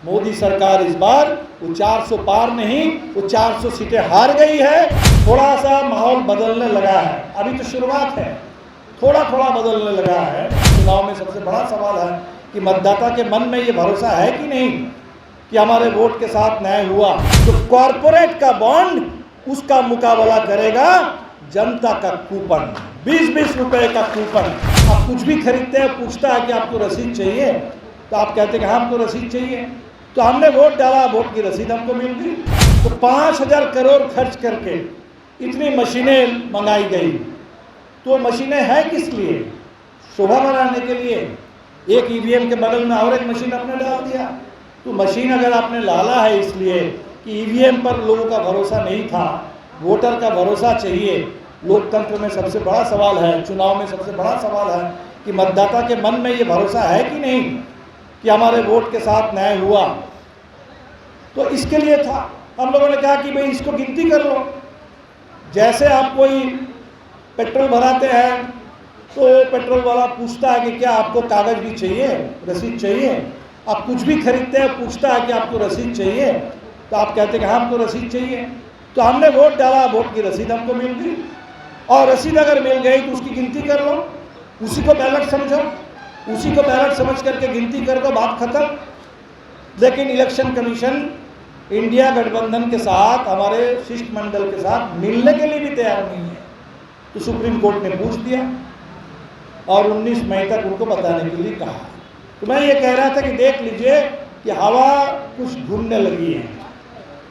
मोदी सरकार इस बार वो 400 पार नहीं, वो 400 सीटें हार गई है। थोड़ा सा माहौल बदलने लगा है, अभी तो शुरुआत है, थोड़ा थोड़ा बदलने लगा है। चुनाव में सबसे बड़ा सवाल है कि मतदाता के मन में ये भरोसा है कि नहीं कि हमारे वोट के साथ न्याय हुआ। तो कॉरपोरेट का बॉन्ड उसका मुकाबला करेगा जनता का कूपन, 20-20 रुपए का कूपन। आप कुछ भी खरीदते हैं, पूछता है कि आपको रसीद चाहिए, तो आप कहते हैं कि हाँ हमको रसीद चाहिए। तो हमने वोट डाला, वोट की रसीद हमको मिल गई। तो 5,000 करोड़ खर्च करके इतनी मशीनें मंगाई गई, तो मशीनें हैं किस लिए? शोभा बनाने के लिए। एक ईवीएम के बगल में और एक मशीन आपने डाल दिया। तो मशीन अगर आपने डाला है इसलिए कि ईवीएम पर लोगों का भरोसा नहीं था, वोटर का भरोसा चाहिए। लोकतंत्र में सबसे बड़ा सवाल है, चुनाव में सबसे बड़ा सवाल है कि मतदाता के मन में ये भरोसा है कि नहीं कि हमारे वोट के साथ न्याय हुआ। तो इसके लिए था, हम लोगों ने कहा कि भाई इसको गिनती कर लो। जैसे आप कोई पेट्रोल भराते हैं तो पेट्रोल वाला पूछता है कि क्या आपको कागज़ भी चाहिए, रसीद चाहिए। आप कुछ भी खरीदते हैं, पूछता है कि आपको रसीद चाहिए, तो आप कहते हैं कि हाँ हमको रसीद चाहिए। तो हमने वोट डाला, वोट की रसीद हमको मिल गई। और रसीद अगर मिल गई तो उसकी गिनती कर लो, उसी को बैलेट समझो, उसी को बैलेट समझ करके गिनती कर दो, बात खत्म। लेकिन इलेक्शन कमीशन इंडिया गठबंधन के साथ, हमारे शिष्टमंडल के साथ मिलने के लिए भी तैयार नहीं है। तो सुप्रीम कोर्ट ने पूछ दिया और 19 मई तक उनको बताने के लिए कहा। तो मैं ये कह रहा था कि देख लीजिए कि हवा कुछ घूमने लगी है,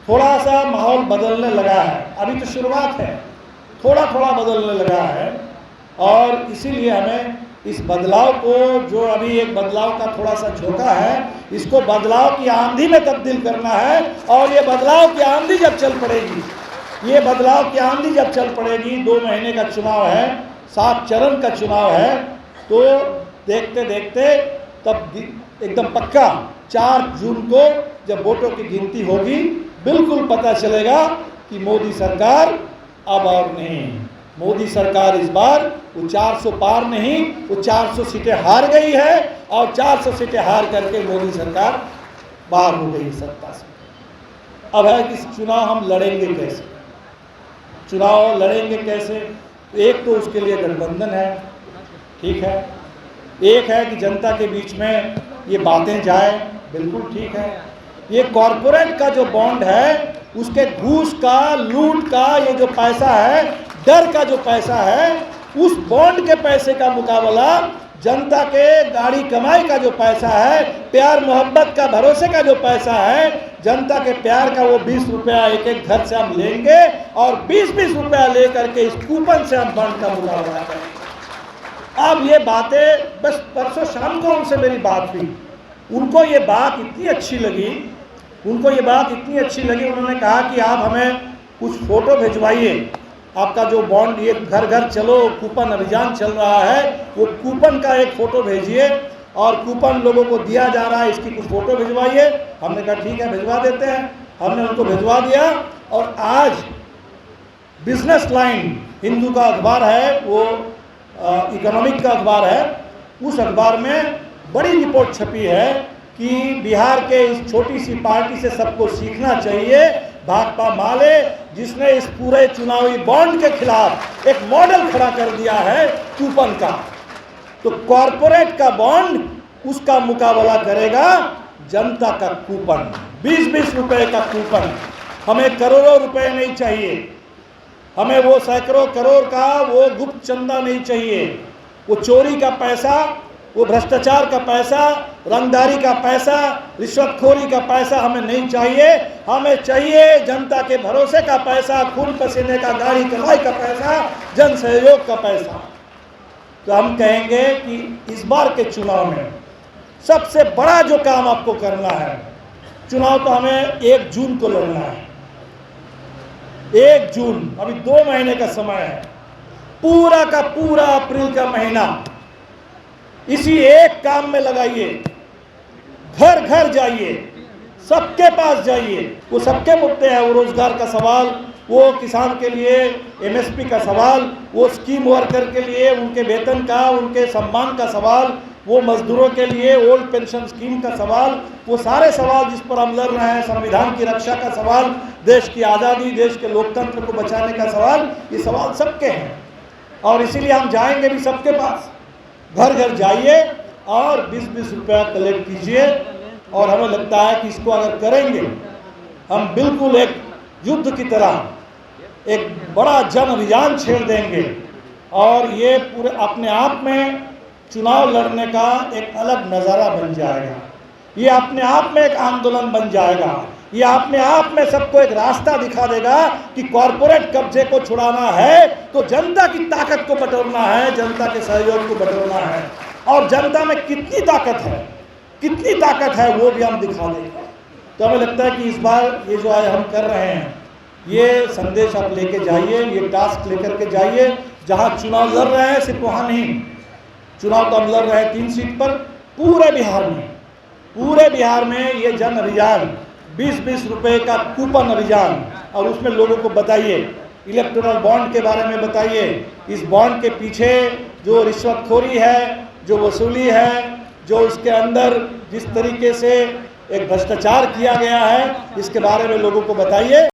थोड़ा सा माहौल बदलने लगा है, अभी तो शुरुआत है, थोड़ा थोड़ा बदलने लगा है। और इसीलिए हमें इस बदलाव को, जो अभी एक बदलाव का थोड़ा सा झोंका है, इसको बदलाव की आंधी में तब्दील करना है। और ये बदलाव की आंधी जब चल पड़ेगी, ये बदलाव की आंधी जब चल पड़ेगी, 2 महीने का चुनाव है, 7 चरण का चुनाव है, तो देखते देखते तब एकदम पक्का 4 जून को जब वोटों की गिनती होगी, बिल्कुल पता चलेगा कि मोदी सरकार अब और नहीं, मोदी सरकार इस बार वो 400 पार नहीं, वो 400 सीटें हार गई है। और 400 सीटें हार करके मोदी सरकार बाहर हो गई सत्ता से। अब है कि चुनाव हम लड़ेंगे कैसे, चुनाव लड़ेंगे कैसे? तो एक तो उसके लिए गठबंधन है, ठीक है। एक है कि जनता के बीच में ये बातें जाए, बिल्कुल ठीक है। ये कॉरपोरेट का जो बॉन्ड है, उसके घूस का, लूट का ये जो पैसा है, डर का जो पैसा है, उस बॉन्ड के पैसे का मुकाबला जनता के गाड़ी कमाई का जो पैसा है, प्यार मोहब्बत का, भरोसे का जो पैसा है, जनता के प्यार का, वो 20 रुपया एक एक घर से हम लेंगे और 20-20 रुपया लेकर के इस कूपन से हम बॉन्ड का मुकाबला करेंगे। अब ये बातें, बस परसों शाम को उनसे मेरी बात हुई, उनको ये बात इतनी अच्छी लगी, उनको ये बात इतनी अच्छी लगी, उन्होंने कहा कि आप हमें कुछ फ़ोटो भिजवाइए, आपका जो बॉन्ड, ये घर घर चलो कूपन अभियान चल रहा है, वो कूपन का एक फ़ोटो भेजिए और कूपन लोगों को दिया जा रहा है, इसकी कुछ फ़ोटो भिजवाइए। हमने कहा ठीक है, भिजवा देते हैं। हमने उनको भिजवा दिया। और आज बिजनेस लाइन, हिंदू का अखबार है, वो इकोनॉमिक का अखबार है, उस अखबार में बड़ी रिपोर्ट छपी है कि बिहार के इस छोटी सी पार्टी से सबको सीखना चाहिए। भाकपा माले, जिसने इस पूरे चुनावी बॉन्ड के खिलाफ एक मॉडल खड़ा कर दिया है कूपन का। तो कॉरपोरेट का बॉन्ड उसका मुकाबला करेगा जनता का कूपन, 20-20 रुपए का कूपन। हमें करोड़ों रुपए नहीं चाहिए, हमें वो सैकड़ों करोड़ का वो गुप्त चंदा नहीं चाहिए, वो चोरी का पैसा, वो भ्रष्टाचार का पैसा, रंगदारी का पैसा, रिश्वतखोरी का पैसा हमें नहीं चाहिए। हमें चाहिए जनता के भरोसे का पैसा, खून पसीने का, गाड़ी कमाई का पैसा, जन सहयोग का पैसा। तो हम कहेंगे कि इस बार के चुनाव में सबसे बड़ा जो काम आपको करना है, चुनाव तो हमें 1 जून को लड़ना है, 1 जून, अभी 2 महीने का समय है, पूरा का पूरा अप्रैल का महीना इसी एक काम में लगाइए। घर घर जाइए, सबके पास जाइए। वो सबके मुद्दे हैं, वो रोजगार का सवाल, वो किसान के लिए एमएसपी का सवाल, वो स्कीम वर्कर के लिए उनके वेतन का, उनके सम्मान का सवाल, वो मजदूरों के लिए ओल्ड पेंशन स्कीम का सवाल, वो सारे सवाल जिस पर हम लड़ रहे हैं, संविधान की रक्षा का सवाल, देश की आज़ादी, देश के लोकतंत्र को बचाने का सवाल, ये सवाल सबके हैं। और इसीलिए हम जाएंगे भी सबके पास, घर घर जाइए और 20-20 रुपया कलेक्ट कीजिए। और हमें लगता है कि इसको अगर करेंगे हम बिल्कुल एक युद्ध की तरह एक बड़ा जन अभियान छेड़ देंगे और ये पूरे अपने आप में चुनाव लड़ने का एक अलग नज़ारा बन जाएगा। ये अपने आप में एक आंदोलन बन जाएगा। ये अपने आप में सबको एक रास्ता दिखा देगा कि कॉरपोरेट कब्जे को छुड़ाना है तो जनता की ताकत को बटोरना है, जनता के सहयोग को बटोरना है। और जनता में कितनी ताकत है वो भी हम दिखा देंगे। तो हमें लगता है कि इस बार ये जो आज हम कर रहे हैं, ये संदेश आप लेके जाइए, ये टास्क लेकर के जाइए। जहाँ चुनाव लड़ रहे हैं सिर्फ वहाँ नहीं, चुनाव तो हम लड़ रहे हैं 3 सीट पर, पूरे बिहार में ये जन अभियान 20-20 रुपये का कूपन अभियान, और उसमें लोगों को बताइए, इलेक्टोरल बॉन्ड के बारे में बताइए, इस बॉन्ड के पीछे जो रिश्वतखोरी है, जो वसूली है, जो उसके अंदर जिस तरीके से एक भ्रष्टाचार किया गया है, इसके बारे में लोगों को बताइए।